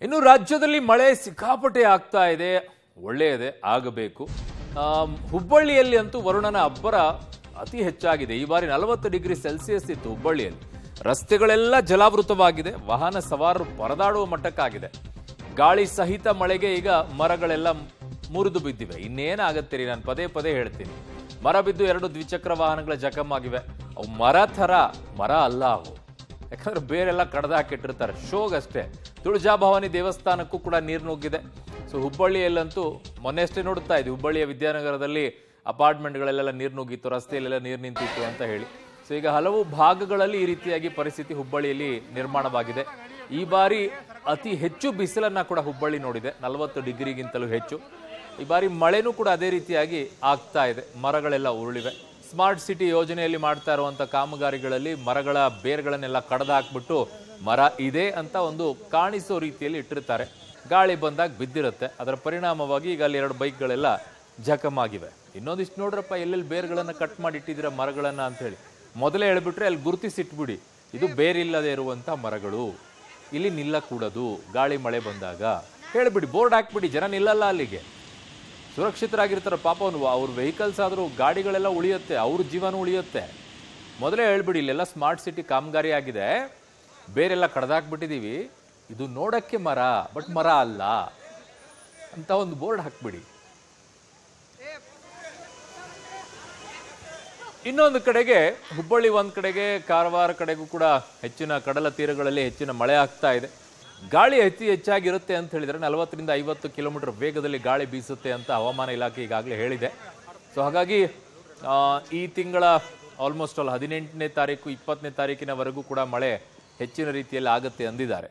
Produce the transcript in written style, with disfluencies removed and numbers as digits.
ಇನ್ನು ರಾಜ್ಯದಲ್ಲಿ ಮಳೆ ಸಿಕ್ಕಾಪಟ್ಟೆ ಆಗ್ತಾ ಇದೆ, ಒಳ್ಳೆಯದೇ ಆಗಬೇಕು. ಹುಬ್ಬಳ್ಳಿಯಲ್ಲಿ ಅಂತೂ ವರುಣನ ಅಬ್ಬರ ಅತಿ ಹೆಚ್ಚಾಗಿದೆ. ಈ ಬಾರಿ 40 ಡಿಗ್ರಿ ಸೆಲ್ಸಿಯಸ್ ಇತ್ತು ಹುಬ್ಬಳ್ಳಿಯಲ್ಲಿ. ರಸ್ತೆಗಳೆಲ್ಲ ಜಲಾವೃತವಾಗಿದೆ, ವಾಹನ ಸವಾರರು ಪರದಾಡುವ ಮಟ್ಟಕ್ಕಾಗಿದೆ. ಗಾಳಿ ಸಹಿತ ಮಳೆಗೆ ಈಗ ಮರಗಳೆಲ್ಲ ಮುರಿದು ಬಿದ್ದಿವೆ. ಇನ್ನೇನಾಗತ್ತೆ ರೀ, ನಾನು ಪದೇ ಪದೇ ಹೇಳ್ತೀನಿ. ಮರ ಬಿದ್ದು 2 ದ್ವಿಚಕ್ರ ವಾಹನಗಳ ಜಖಮಾಗಿವೆ. ಅವು ಮರ ಥರ ಮರ ಅಲ್ಲ ಅವು, ಯಾಕಂದ್ರೆ ಬೇರೆಲ್ಲ ಕಡ್ದು ಹಾಕಿಟ್ಟಿರ್ತಾರೆ ಶೋಗಷ್ಟೇ. ತುಳಜಾಭವಾನಿ ದೇವಸ್ಥಾನಕ್ಕೂ ಕೂಡ ನೀರು ನುಗ್ಗಿದೆ. ಸೊ ಹುಬ್ಬಳ್ಳಿಯಲ್ಲಂತೂ ಮೊನ್ನೆಷ್ಟೇ ನೋಡ್ತಾ ಇದ್ವಿ, ಹುಬ್ಬಳ್ಳಿಯ ವಿದ್ಯಾನಗರದಲ್ಲಿ ಅಪಾರ್ಟ್ಮೆಂಟ್ಗಳೆಲ್ಲ ನೀರು ನುಗ್ಗಿತ್ತು, ರಸ್ತೆಯಲ್ಲೆಲ್ಲ ನೀರು ನಿಂತಿತ್ತು ಅಂತ ಹೇಳಿ. ಸೊ ಈಗ ಹಲವು ಭಾಗಗಳಲ್ಲಿ ಈ ರೀತಿಯಾಗಿ ಪರಿಸ್ಥಿತಿ ಹುಬ್ಬಳ್ಳಿಯಲ್ಲಿ ನಿರ್ಮಾಣವಾಗಿದೆ. ಈ ಬಾರಿ ಅತಿ ಹೆಚ್ಚು ಬಿಸಿಲನ್ನ ಕೂಡ ಹುಬ್ಬಳ್ಳಿ ನೋಡಿದೆ, 40 ಡಿಗ್ರಿಗಿಂತಲೂ ಹೆಚ್ಚು. ಈ ಬಾರಿ ಮಳೆನೂ ಕೂಡ ಅದೇ ರೀತಿಯಾಗಿ ಆಗ್ತಾ ಇದೆ. ಮರಗಳೆಲ್ಲ ಉರುಳಿವೆ. ಸ್ಮಾರ್ಟ್ ಸಿಟಿ ಯೋಜನೆಯಲ್ಲಿ ಮಾಡ್ತಾ ಇರುವಂಥ ಕಾಮಗಾರಿಗಳಲ್ಲಿ ಮರಗಳ ಬೇರ್ಗಳನ್ನೆಲ್ಲ ಕಡ್ದು ಹಾಕ್ಬಿಟ್ಟು ಮರ ಇದೆ ಅಂತ ಒಂದು ಕಾಣಿಸೋ ರೀತಿಯಲ್ಲಿ ಇಟ್ಟಿರ್ತಾರೆ. ಗಾಳಿ ಬಂದಾಗ ಬಿದ್ದಿರುತ್ತೆ. ಅದರ ಪರಿಣಾಮವಾಗಿ ಈಗ ಅಲ್ಲಿ 2 ಬೈಕ್ಗಳೆಲ್ಲ ಜಖಮಾಗಿವೆ. ಇನ್ನೊಂದಿಷ್ಟು ನೋಡ್ರಪ್ಪ, ಎಲ್ಲೆಲ್ಲಿ ಬೇರ್ಗಳನ್ನು ಕಟ್ ಮಾಡಿ ಇಟ್ಟಿದ್ದೀರ ಮರಗಳನ್ನ ಅಂತ ಹೇಳಿ ಮೊದಲೇ ಹೇಳ್ಬಿಟ್ರೆ ಅಲ್ಲಿ ಗುರುತಿಸಿಟ್ಬಿಡಿ, ಇದು ಬೇರಿಲ್ಲದೆ ಇರುವಂಥ ಮರಗಳು, ಇಲ್ಲಿ ನಿಲ್ಲಕೂಡದು. ಗಾಳಿ ಮಳೆ ಬಂದಾಗ ಹೇಳ್ಬಿಡಿ, ಬೋರ್ಡ್ ಹಾಕ್ಬಿಡಿ, ಜನ ನಿಲ್ಲಲ್ಲ ಅಲ್ಲಿಗೆ, ಸುರಕ್ಷಿತರಾಗಿರ್ತಾರೆ. ಪಾಪ ಅವ್ರ ವೆಹಿಕಲ್ಸ್ ಆದರೂ ಗಾಡಿಗಳೆಲ್ಲ ಉಳಿಯುತ್ತೆ, ಅವ್ರ ಜೀವನ ಉಳಿಯುತ್ತೆ. ಮೊದಲೇ ಹೇಳ್ಬಿಡಿ, ಇಲ್ಲೆಲ್ಲ ಸ್ಮಾರ್ಟ್ ಸಿಟಿ ಕಾಮಗಾರಿ ಆಗಿದೆ, ಬೇರೆಲ್ಲ ಕಡ್ದಾಕ್ಬಿಟ್ಟಿದ್ದೀವಿ, ಇದು ನೋಡಕ್ಕೆ ಮರ ಬಟ್ ಮರ ಅಲ್ಲ ಅಂತ ಒಂದು ಬೋರ್ಡ್ ಹಾಕ್ಬಿಡಿ. ಇನ್ನೊಂದು ಕಡೆಗೆ ಹುಬ್ಬಳ್ಳಿ ಒಂದು ಕಡೆಗೆ, ಕಾರವಾರ ಕಡೆಗೂ ಕೂಡ ಹೆಚ್ಚಿನ ಕಡಲ ತೀರಗಳಲ್ಲಿ ಹೆಚ್ಚಿನ ಮಳೆ ಆಗ್ತಾ ಇದೆ. ಗಾಳಿ ಅತಿ ಹೆಚ್ಚಾಗಿರುತ್ತೆ ಅಂತ ಹೇಳಿದರೆ 40 ರಿಂದ 50 ಕಿಲೋಮೀಟರ್ ವೇಗದಲ್ಲಿ ಗಾಳಿ ಬೀಸುತ್ತೆ ಅಂತ ಹವಾಮಾನ ಇಲಾಖೆ ಈಗಾಗಲೇ ಹೇಳಿದೆ. ಸೊ ಹಾಗಾಗಿ ಈ ತಿಂಗಳ ಆಲ್ಮೋಸ್ಟ್ 18ನೇ ತಾರೀಕು 20ನೇ ತಾರೀಕಿನವರೆಗೂ ಕೂಡ ಮಳೆ ಹೆಚ್ಚಿನ ರೀತಿಯಲ್ಲಿ ಆಗುತ್ತೆ ಅಂದಿದ್ದಾರೆ.